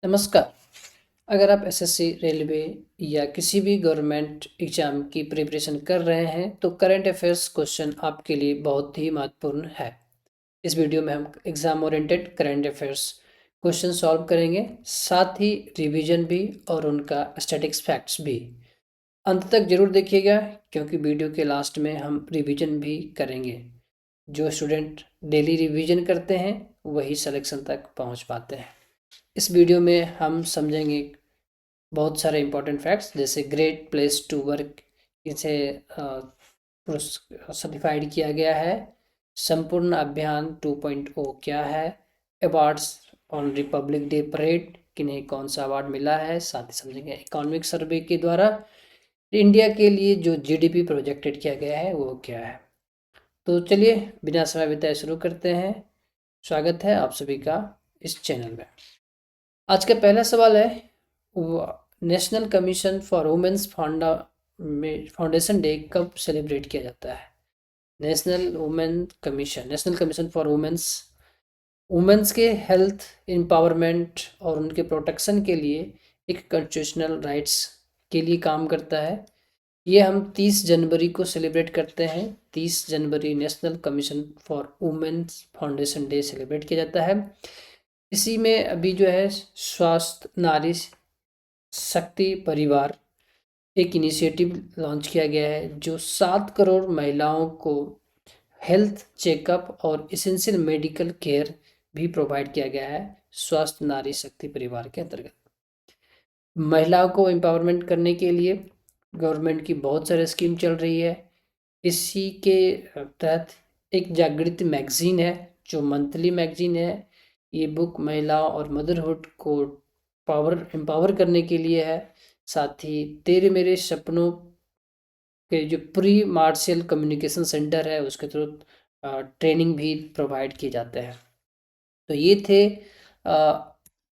नमस्कार। अगर आप एसएससी, रेलवे या किसी भी गवर्नमेंट एग्जाम की प्रिपरेशन कर रहे हैं तो करंट अफेयर्स क्वेश्चन आपके लिए बहुत ही महत्वपूर्ण है। इस वीडियो में हम exam oriented current affairs question solve करेंगे, साथ ही रिवीजन भी और उनका स्टैटिक्स फैक्ट्स भी। अंत तक जरूर देखिएगा क्योंकि वीडियो के लास्ट में हम रिवीजन भी करेंगे। जो स्टूडेंट डेली रिवीजन करते हैं वही सिलेक्शन तक पहुंच पाते हैं। इस वीडियो में हम समझेंगे बहुत सारे इंपॉर्टेंट फैक्ट्स, जैसे ग्रेट प्लेस टू वर्क इसे सर्टिफाइड किया गया है। संपूर्ण अभियान 2.0 क्या है। Awards on Republic day parade, किन्हें कौन सा अवार्ड मिला है। साथ ही समझेंगे इकोनॉमिक सर्वे के द्वारा इंडिया के लिए जो जीडीपी प्रोजेक्टेड किया गया है वो क्या है। तो चलिए बिना समय बिताए शुरू करते हैं। स्वागत है आप सभी का इस चैनल में। आज का पहला सवाल है, national commission for women's foundation day कब सेलिब्रेट किया जाता है। नेशनल कमीशन फॉर वुमेन्स के हेल्थ एम्पावरमेंट और उनके प्रोटेक्शन के लिए एक कॉन्स्टिट्यूशनल राइट्स के लिए काम करता है। ये हम 30 जनवरी को सेलिब्रेट करते हैं। 30 जनवरी national commission for women's foundation day celebrate किया जाता है। इसी में अभी जो है स्वास्थ्य नारी शक्ति परिवार एक इनिशिएटिव लॉन्च किया गया है जो 7 करोड़ महिलाओं को हेल्थ चेकअप और इसेंशियल मेडिकल केयर भी प्रोवाइड किया गया है स्वास्थ्य नारी शक्ति परिवार के अंतर्गत। महिलाओं को एम्पावरमेंट करने के लिए गवर्नमेंट की बहुत सारी स्कीम चल रही है। इसी के तहत एक जागृति मैगजीन है जो मंथली मैगजीन है। ये बुक महिलाओं और मदरहुड को एम्पावर करने के लिए है। साथ ही तेरे मेरे सपनों के जो प्री मार्शियल कम्युनिकेशन सेंटर है उसके थ्रू ट्रेनिंग भी प्रोवाइड किए जाते हैं। तो ये थे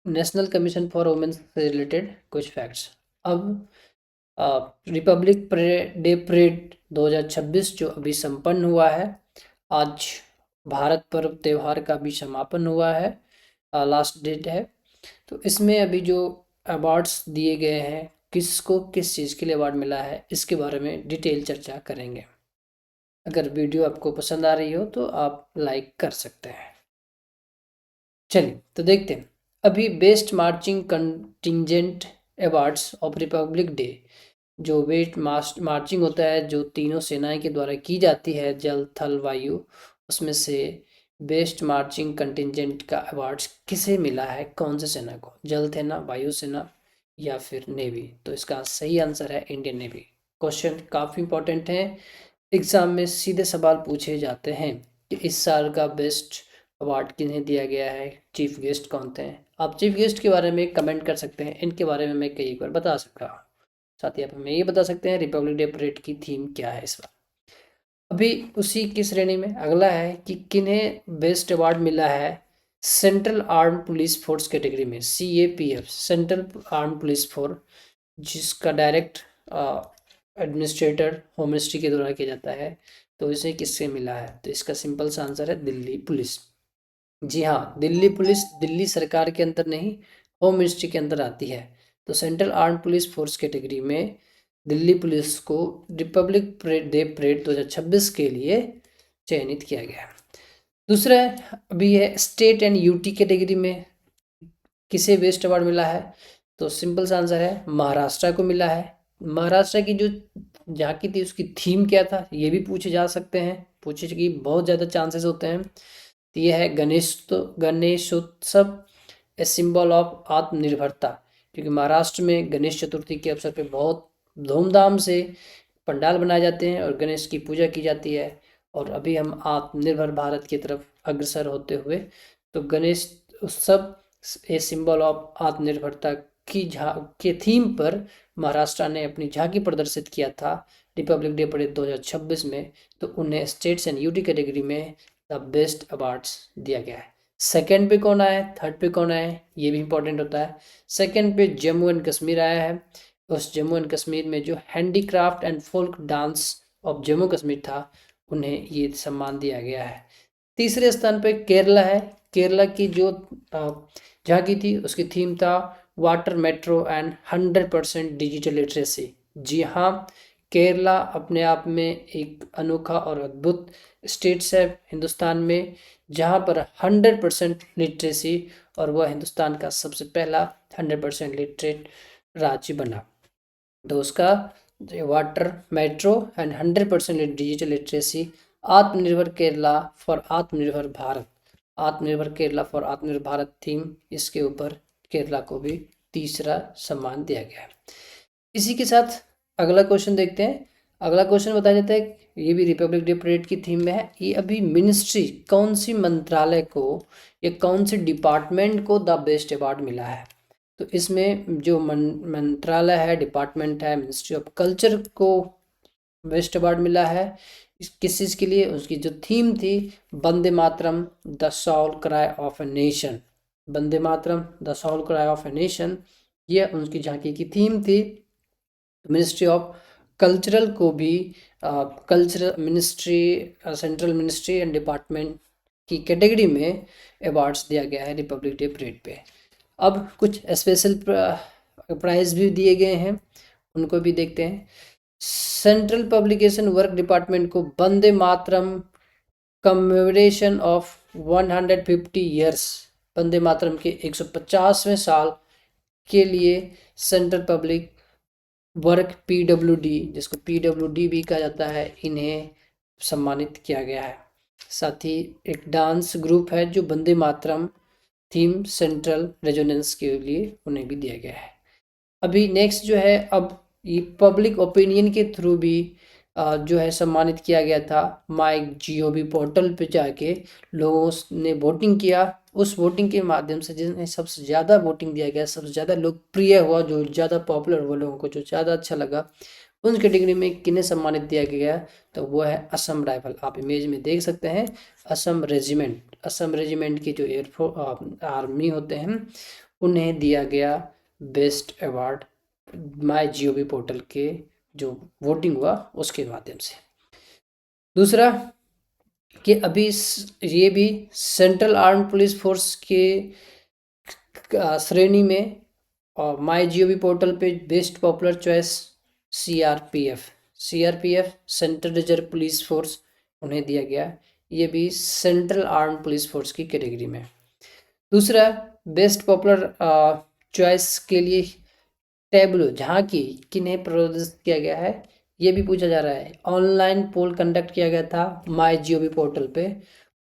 नेशनल कमीशन फॉर वुमेन्स से रिलेटेड कुछ फैक्ट्स। अब रिपब्लिक डे परेड 2026 जो अभी संपन्न हुआ है, आज भारत पर्व त्यौहार का भी समापन हुआ है, लास्ट डेट है। तो इसमें अभी जो अवार्ड्स दिए गए हैं, किसको किस चीज़ के लिए अवार्ड मिला है, इसके बारे में डिटेल चर्चा करेंगे। अगर वीडियो आपको पसंद आ रही हो तो आप लाइक कर सकते हैं। चलिए तो देखते हैं। अभी best marching contingent awards of Republic day, जो वेट मार्चिंग होता है जो तीनों सेनाएं के द्वारा की जाती है, जल थल वायु, उसमें से बेस्ट मार्चिंग कंटिंजेंट का अवार्ड किसे मिला है, कौन से सेना को, जल सेना, वायु सेना या फिर नेवी। तो इसका सही आंसर है इंडियन नेवी। क्वेश्चन काफ़ी इंपॉर्टेंट है, एग्जाम में सीधे सवाल पूछे जाते हैं कि इस साल का बेस्ट अवार्ड किन्हें दिया गया है, चीफ गेस्ट कौन थे। आप चीफ गेस्ट के बारे में कमेंट कर सकते हैं, इनके बारे में मैं कई बार बता सकता हूँ। साथ ही आप हमें ये बता सकते हैं रिपब्लिक डे परेड की थीम क्या है इस बार। अभी उसी की श्रेणी में अगला है कि किन्हें बेस्ट अवार्ड मिला है central arm police force category में, CAPF central arm police force, जिसका डायरेक्ट एडमिनिस्ट्रेटर होम मिनिस्ट्री के द्वारा किया जाता है। तो इसे किससे मिला है, तो इसका सिंपल सा आंसर है दिल्ली पुलिस। जी हाँ, दिल्ली पुलिस दिल्ली सरकार के अंदर नहीं, होम मिनिस्ट्री के अंदर आती है। तो central arm police force category में दिल्ली पुलिस को रिपब्लिक डे परेड 2026 के लिए चयनित किया गया। दूसरा अभी है स्टेट एंड यूटी कैटेगरी में किसे बेस्ट अवार्ड मिला है, तो सिंपल सा आंसर है महाराष्ट्र को मिला है। महाराष्ट्र की जो झांकी थी उसकी थीम क्या था, ये भी पूछे जा सकते हैं, पूछे की बहुत ज़्यादा चांसेस होते हैं। तो ये है गणेशोत्सव, ए सिंबल ऑफ आत्मनिर्भरता, क्योंकि महाराष्ट्र में गणेश चतुर्थी के अवसर पे बहुत धूमधाम से पंडाल बनाए जाते हैं और गणेश की पूजा की जाती है। और अभी हम आत्मनिर्भर भारत की तरफ अग्रसर होते हुए, तो गणेश उत्सव ए सिंबल ऑफ आत्मनिर्भरता के थीम पर महाराष्ट्र ने अपनी झांकी प्रदर्शित किया था रिपब्लिक डे परेड 2026 में। तो उन्हें स्टेट्स एंड यूटी कैटेगरी में द बेस्ट अवार्ड्स दिया गया है। सेकंड पे कौन आया है, थर्ड पे कौन आया है, ये भी इंपॉर्टेंट होता है। सेकंड पे जम्मू एंड कश्मीर आया है। उस जम्मू एंड कश्मीर में जो handicraft and folk dance of Jammu Kashmir था, उन्हें ये सम्मान दिया गया है। तीसरे स्थान पे केरला है। केरला की जो झांकी थी उसकी थीम था water metro and 100% digital literacy. जी हाँ, केरला अपने आप में एक अनोखा और अद्भुत स्टेट्स है हिंदुस्तान में, जहाँ पर 100% लिटरेसी, और वह हिंदुस्तान का सबसे पहला 100% लिटरेट राज्य बना। तो उसका water metro and 100% digital literacy, आत्मनिर्भर केरला फॉर आत्मनिर्भर भारत, आत्मनिर्भर केरला फॉर आत्मनिर्भर भारत थीम, इसके ऊपर केरला को भी तीसरा सम्मान दिया गया है। इसी के साथ अगला क्वेश्चन देखते हैं। अगला क्वेश्चन बताया जाता है, ये भी रिपब्लिक डे परेड की थीम में है। ये अभी मिनिस्ट्री कौन सी मंत्रालय को या कौन से डिपार्टमेंट को द बेस्ट अवार्ड मिला है? तो इसमें जो मंत्रालय है, डिपार्टमेंट है, मिनिस्ट्री ऑफ कल्चर को बेस्ट अवार्ड मिला है। किस चीज़ के लिए? उसकी जो थीम थी Vande Mataram the soul cry of a nation, Vande Mataram the soul cry of a nation, ये उनकी झांकी की थीम थी। मिनिस्ट्री ऑफ कल्चरल को भी cultural ministry, central ministry and department की कैटेगरी में अवार्ड्स दिया गया है रिपब्लिक डे परेड पे। अब कुछ स्पेशल प्राइज भी दिए गए हैं, उनको भी देखते हैं। सेंट्रल पब्लिकेशन वर्क डिपार्टमेंट को Vande Mataram commemoration of 150 years, Vande Mataram के 150वें साल के लिए सेंट्रल पब्लिक वर्क पीडब्ल्यूडी, जिसको पीडब्ल्यूडी भी कहा जाता है, इन्हें सम्मानित किया गया है। साथ ही एक डांस ग्रुप है जो Vande Mataram theme central resonance के लिए उन्हें भी दिया गया है। अभी नेक्स्ट जो है, अब ये पब्लिक ओपिनियन के थ्रू भी जो है सम्मानित किया गया था। माई जीओवी पोर्टल पे जाके लोगों ने वोटिंग किया, उस वोटिंग के माध्यम से जिन्हें सबसे ज़्यादा वोटिंग दिया गया, सबसे ज़्यादा लोकप्रिय हुआ, जो ज़्यादा पॉपुलर हुआ, लोगों को जो ज़्यादा अच्छा लगा, उन कैटेगरी में किन्हें सम्मानित दिया गया, तो वो है असम राइफल। आप इमेज में देख सकते हैं असम रेजिमेंट, असम रेजिमेंट की जो एयरफोर्स आर्मी होते हैं, उन्हें दिया गया बेस्ट अवार्ड माई जीओवी पोर्टल के जो वोटिंग हुआ उसके माध्यम से। दूसरा कि अभी ये भी सेंट्रल आर्म पुलिस फोर्स के श्रेणी में और माई जीओवी पोर्टल पे best popular choice CRPF, CRPF central reserve police force, उन्हें दिया गया। ये भी सेंट्रल आर्म पुलिस फोर्स की कैटेगरी में। दूसरा बेस्ट पॉपुलर चॉइस के लिए टैब्लो झांकी किन्हें प्रदर्शित किया गया है, ये भी पूछा जा रहा है। ऑनलाइन पोल कंडक्ट किया गया था माई जीओवी पोर्टल पे,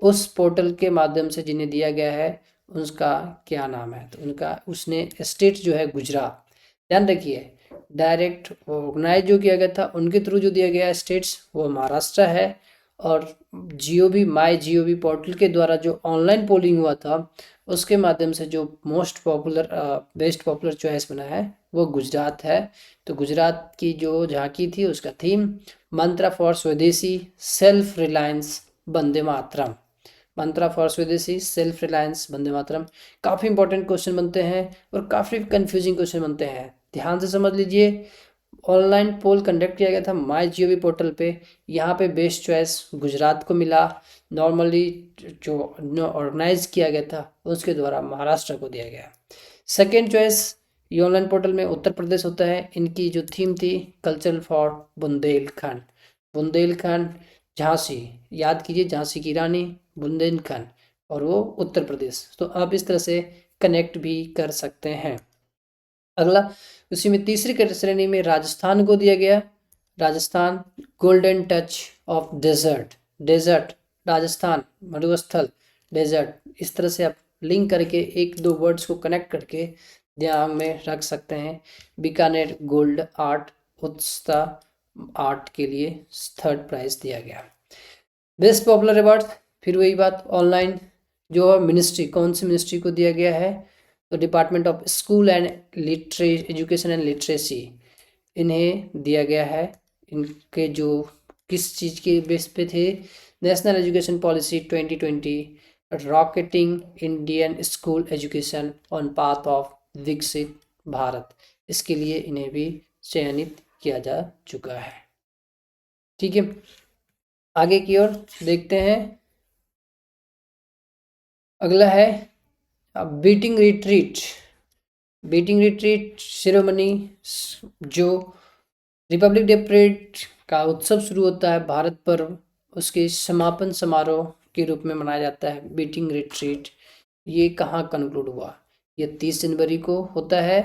उस पोर्टल के माध्यम से जिन्हें दिया गया है उसका क्या नाम है, तो उनका उसने स्टेट जो है गुजरात, ध्यान रखिए, डायरेक्ट ऑर्गेनाइज जो किया गया था उनके थ्रू जो दिया गया स्टेट्स वो महाराष्ट्र है। और जीओवी माई जीओवी पोर्टल के द्वारा जो ऑनलाइन पोलिंग हुआ था उसके माध्यम से जो most popular best popular choice बना है वो गुजरात है। तो गुजरात की जो झांकी थी उसका थीम मंत्रा फॉर स्वदेशी self reliance Vande Mataram, Mantra for स्वदेशी सेल्फ रिलायंस वंदे मातरम। काफ़ी इंपॉर्टेंट क्वेश्चन बनते हैं और काफ़ी कंफ्यूजिंग क्वेश्चन बनते हैं, ध्यान से समझ लीजिए। ऑनलाइन पोल कंडक्ट किया गया था माई जीओवी पोर्टल पे, यहाँ पे बेस्ट चॉइस गुजरात को मिला। नॉर्मली जो ऑर्गेनाइज किया गया था उसके द्वारा महाराष्ट्र को दिया गया। सेकेंड चॉइस ये ऑनलाइन पोर्टल में उत्तर प्रदेश होता है। इनकी जो थीम थी कल्चरल फॉर बुंदेलखंड, बुंदेलखंड झांसी, याद कीजिए झांसी की रानी बुंदेलखंड, और वो उत्तर प्रदेश। तो आप इस तरह से कनेक्ट भी कर सकते हैं। अगला उसी में तीसरी श्रेणी में राजस्थान को दिया गया, Rajasthan golden touch of desert, desert Rajasthan मरुस्थल डेजर्ट, इस तरह से आप लिंक करके एक दो वर्ड्स को कनेक्ट करके ध्यान में रख सकते हैं। बीकानेर गोल्ड आर्ट उत्सव आर्ट के लिए थर्ड प्राइज दिया गया। बेस्ट पॉपुलर अवार्ड, फिर वही बात, ऑनलाइन जो मिनिस्ट्री, कौन सी मिनिस्ट्री को दिया गया है, तो department of school and education and literacy, इन्हें दिया गया है। इनके जो किस चीज़ के बेस पे थे, national education policy 2020, rocketing Indian school education on path of विकसित भारत, इसके लिए इन्हें भी चयनित किया जा चुका है। ठीक है, आगे की ओर देखते हैं। अगला है beating retreat. Beating retreat ceremony जो रिपब्लिक डे परेड का उत्सव शुरू होता है भारत पर्व, उसके समापन समारोह के रूप में मनाया जाता है बीटिंग रिट्रीट। ये कहाँ कंक्लूड हुआ? ये 30 जनवरी को होता है।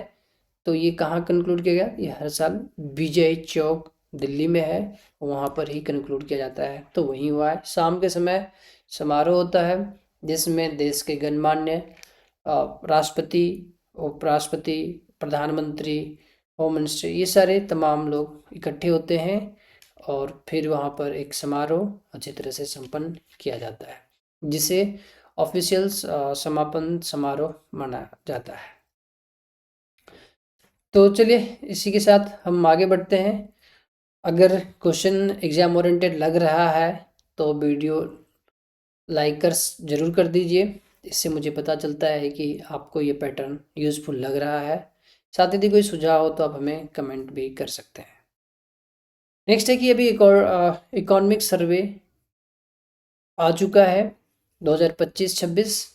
तो ये कहाँ कंक्लूड किया गया? ये हर साल विजय चौक दिल्ली में है, वहाँ पर ही कंक्लूड किया जाता है। तो वहीं हुआ है। शाम के समय समारोह होता है जिसमें देश के गणमान्य राष्ट्रपति, उपराष्ट्रपति, प्रधानमंत्री, होम मिनिस्टर, ये सारे तमाम लोग इकट्ठे होते हैं और फिर वहाँ पर एक समारोह अच्छी तरह से संपन्न किया जाता है जिसे ऑफिशियल्स समापन समारोह माना जाता है। तो चलिए इसी के साथ हम आगे बढ़ते हैं। अगर क्वेश्चन एग्जाम ओरिएंटेड लग रहा है तो वीडियो लाइक कर ज़रूर कर दीजिए, इससे मुझे पता चलता है कि आपको ये पैटर्न यूज़फुल लग रहा है। साथ ही यदि कोई सुझाव हो तो आप हमें कमेंट भी कर सकते हैं। नेक्स्ट है कि अभी एक और इकोनॉमिक सर्वे आ चुका है 2025-26।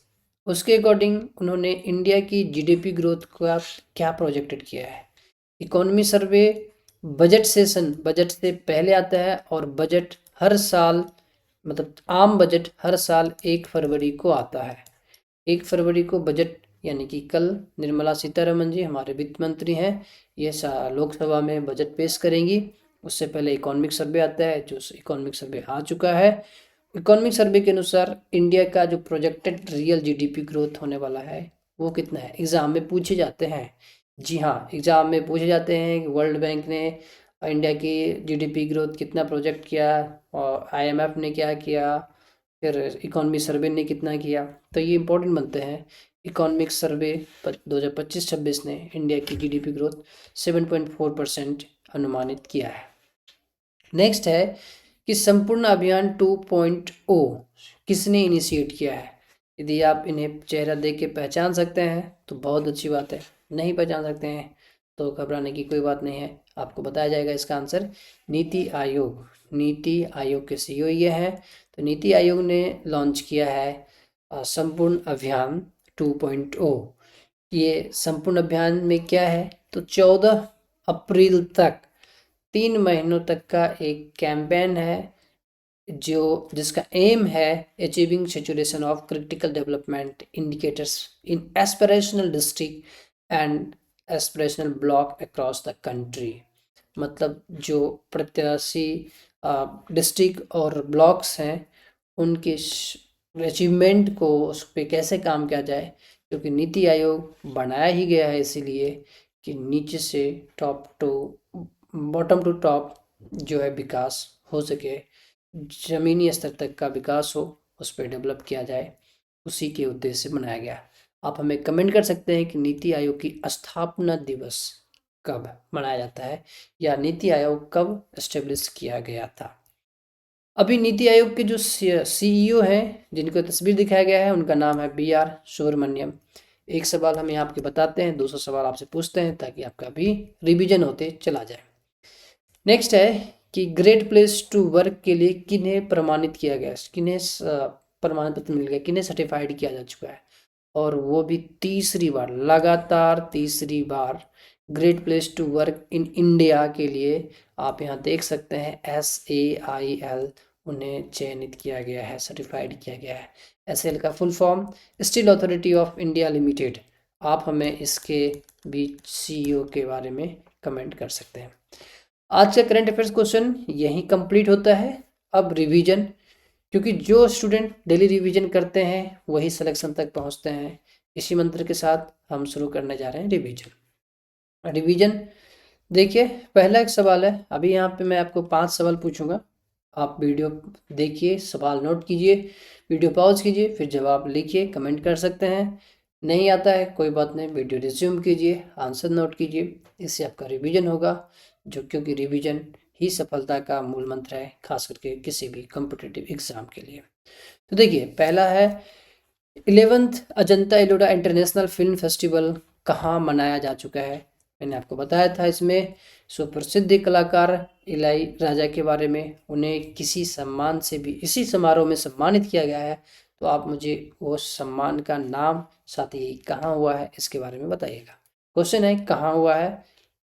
उसके अकॉर्डिंग उन्होंने इंडिया की जीडीपी ग्रोथ का क्या प्रोजेक्टेड किया है। इकोनॉमी सर्वे बजट सेशन, बजट से पहले आता है और बजट हर साल, मतलब आम बजट हर साल 1 फरवरी को आता है। 1 फरवरी को बजट, यानी कि कल निर्मला सीतारमन जी हमारे वित्त मंत्री हैं, ये लोकसभा में बजट पेश करेंगी। उससे पहले इकोनॉमिक सर्वे आता है, जो इकोनॉमिक सर्वे आ चुका है। इकोनॉमिक सर्वे के अनुसार इंडिया का जो प्रोजेक्टेड रियल जीडीपी ग्रोथ होने वाला है वो कितना है, एग्ज़ाम में पूछे जाते हैं। जी हाँ, एग्ज़ाम में पूछे जाते हैं कि वर्ल्ड बैंक ने इंडिया की जीडीपी ग्रोथ कितना प्रोजेक्ट किया और आईएमएफ ने क्या किया, फिर इकोनॉमी सर्वे ने कितना किया। तो ये इंपॉर्टेंट बनते हैं। इकोनॉमिक सर्वे 2025-26 ने इंडिया की जीडीपी ग्रोथ 7.4% अनुमानित किया है। नेक्स्ट है कि संपूर्ण अभियान 2.0 किसने इनिशिएट किया है। यदि आप इन्हें चेहरा देख के पहचान सकते हैं तो बहुत अच्छी बात है, नहीं पहचान सकते हैं तो घबराने की कोई बात नहीं है, आपको बताया जाएगा इसका आंसर। नीति आयोग, नीति आयोग के सीईओ ये हैं। तो नीति आयोग ने लॉन्च किया है संपूर्ण अभियान 2.0। ये संपूर्ण अभियान में क्या है, तो 14 अप्रैल तक 3 महीनों तक का एक कैंपेन है जिसका एम है achieving saturation of critical development indicators in aspirational district and aspirational block across the country. मतलब जो प्रत्याशी डिस्ट्रिक्ट और ब्लॉक्स हैं उनके अचीवमेंट को, उस पर कैसे काम किया जाए, क्योंकि नीति आयोग बनाया ही गया है इसीलिए कि नीचे से top to bottom to top जो है विकास हो सके, ज़मीनी स्तर तक का विकास हो, उस पर डेवलप किया जाए, उसी के उद्देश्य से बनाया गया। आप हमें कमेंट कर सकते हैं कि नीति आयोग की स्थापना दिवस कब मनाया जाता है या नीति आयोग कब एस्टेब्लिश किया गया था। अभी नीति आयोग के जो सीईओ हैं जिनको तस्वीर दिखाया गया है उनका नाम है BR सुब्रमण्यम। एक सवाल हम यहाँ आपके बताते हैं, दूसरा सवाल आपसे पूछते हैं ताकि आपका भी रिवीजन होते चला जाए। नेक्स्ट है कि ग्रेट प्लेस टू वर्क के लिए किन्हें प्रमाणित किया गया, किन्हें प्रमाण पत्र मिल गया, किन्हें सर्टिफाइड किया जा चुका है, और वो भी तीसरी बार, लगातार तीसरी बार great place to work in India के लिए आप यहाँ देख सकते हैं SAIL उन्हें चयनित किया गया है, सर्टिफाइड किया गया है। SAIL का full form steel authority of India limited. आप हमें इसके भी CEO के बारे में कमेंट कर सकते हैं। आज का करंट अफेयर्स क्वेश्चन यहीं कंप्लीट होता है। अब रिवीजन, क्योंकि जो स्टूडेंट डेली रिवीजन करते हैं वही सिलेक्शन तक पहुंचते हैं, इसी मंत्र के साथ हम शुरू करने जा रहे हैं रिवीजन। रिवीजन देखिए, पहला एक सवाल है, अभी यहाँ पे मैं आपको 5 सवाल पूछूंगा, आप वीडियो देखिए, सवाल नोट कीजिए, वीडियो पॉज कीजिए, फिर जवाब लिखिए, कमेंट कर सकते हैं। नहीं आता है कोई बात नहीं, वीडियो रिज्यूम कीजिए, आंसर नोट कीजिए, इससे आपका रिवीजन होगा, जो क्योंकि रिवीजन ही सफलता का मूल मंत्र है, खास करके किसी भी कॉम्पिटिटिव एग्जाम के लिए। तो देखिए, पहला है 11th Ajanta Ellora international film festival कहाँ मनाया जा चुका है। मैंने आपको बताया था इसमें सुप्रसिद्ध कलाकार इलाई राजा के बारे में, उन्हें किसी सम्मान से भी इसी समारोह में सम्मानित किया गया है, तो आप मुझे वो सम्मान का नाम साथ ही कहाँ हुआ है इसके बारे में बताइएगा। क्वेश्चन है कहाँ हुआ है,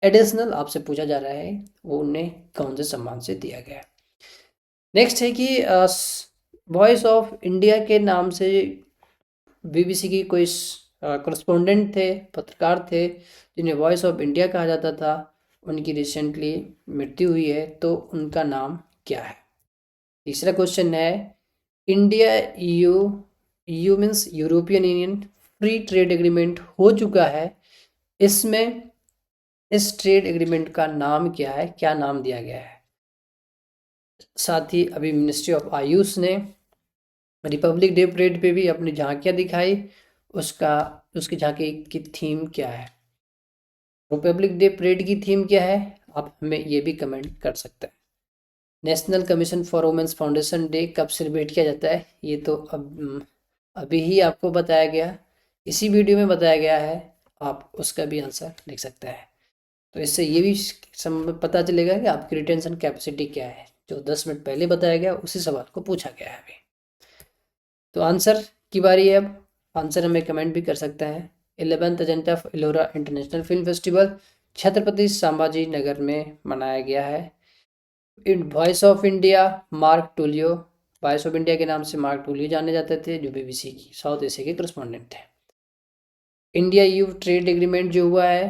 एडिशनल आपसे पूछा जा रहा है वो उन्हें कौन से सम्मान से दिया गया है। नेक्स्ट है कि वॉइस ऑफ इंडिया के नाम से बीबीसी की कोई करस्पॉन्डेंट थे, पत्रकार थे जिन्हें वॉइस ऑफ इंडिया कहा जाता था, उनकी रिसेंटली मृत्यु हुई है, तो उनका नाम क्या है। तीसरा क्वेश्चन है India EU, EU means European union, free trade agreement हो चुका है, इसमें इस ट्रेड एग्रीमेंट का नाम क्या है, क्या नाम दिया गया है। साथ ही अभी मिनिस्ट्री ऑफ आयुष ने रिपब्लिक डे परेड पे भी अपनी झांकियां दिखाई, उसकी झांकी की थीम क्या है। रिपब्लिक डे परेड की थीम क्या है, आप हमें ये भी कमेंट कर सकते हैं। National commission for women's foundation day कब सेलिब्रेट किया जाता है, ये तो अभी ही आपको बताया गया, इसी वीडियो में बताया गया है, आप उसका भी आंसर लिख सकते हैं। तो इससे ये भी पता चलेगा कि आपकी रिटेंशन कैपेसिटी क्या है, जो 10 मिनट पहले बताया गया उसी सवाल को पूछा गया है अभी। तो आंसर की बारी है, अब आंसर हमें कमेंट भी कर सकते हैं। 11th Ajanta Ellora international film festival Chhatrapati Sambhaji Nagar में मनाया गया है। Voice of India Mark Tully, voice of India के नाम से मार्क टूलियो जाने जाते थे, जो बीबीसी की साउथ एशिया के करस्पॉन्डेंट थे। इंडिया यू ट्रेड एग्रीमेंट जो हुआ है,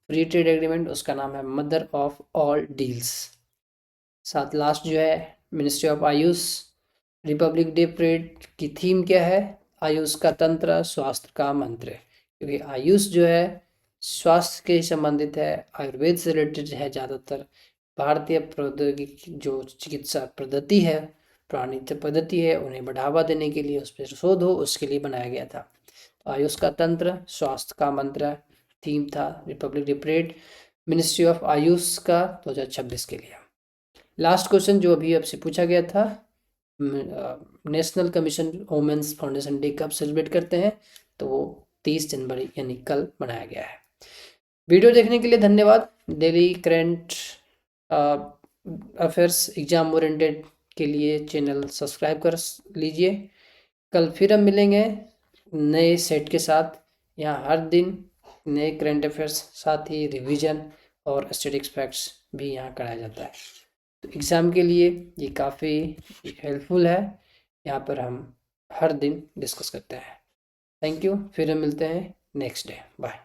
फ्री ट्रेड एग्रीमेंट, उसका नाम है मदर ऑफ ऑल डील्स। साथ लास्ट जो है ministry of Ayush, Republic day parade की थीम क्या है, आयुष का तंत्र स्वास्थ्य का मंत्र, क्योंकि आयुष जो है स्वास्थ्य के संबंधित है, आयुर्वेद से रिलेटेड है ज़्यादातर। भारतीय प्रौद्योगिकी जो चिकित्सा पद्धति है, पुरानी पद्धति है, उन्हें बढ़ावा देने के लिए, उस पर शोध हो, उसके लिए बनाया गया था। तो आयुष का तंत्र स्वास्थ्य का मंत्र थीम था Republic day parade ministry of Ayush का 2026 के लिए। लास्ट क्वेश्चन जो अभी आपसे पूछा गया था, national commission women's foundation day कब सेलिब्रेट करते हैं, तो वो 30 जनवरी यानी कल मनाया गया है। वीडियो देखने के लिए धन्यवाद। Daily current affairs exam oriented के लिए चैनल सब्सक्राइब कर लीजिए। कल फिर हम मिलेंगे नए सेट के साथ। यहाँ हर दिन नए करेंट अफेयर्स, साथ ही रिवीजन और स्टैटिस्टिक्स फैक्ट्स भी यहाँ कराया जाता है। तो एग्ज़ाम के लिए ये काफ़ी हेल्पफुल है, यहाँ पर हम हर दिन डिस्कस करते हैं। थैंक यू, फिर हम मिलते हैं नेक्स्ट डे, बाय।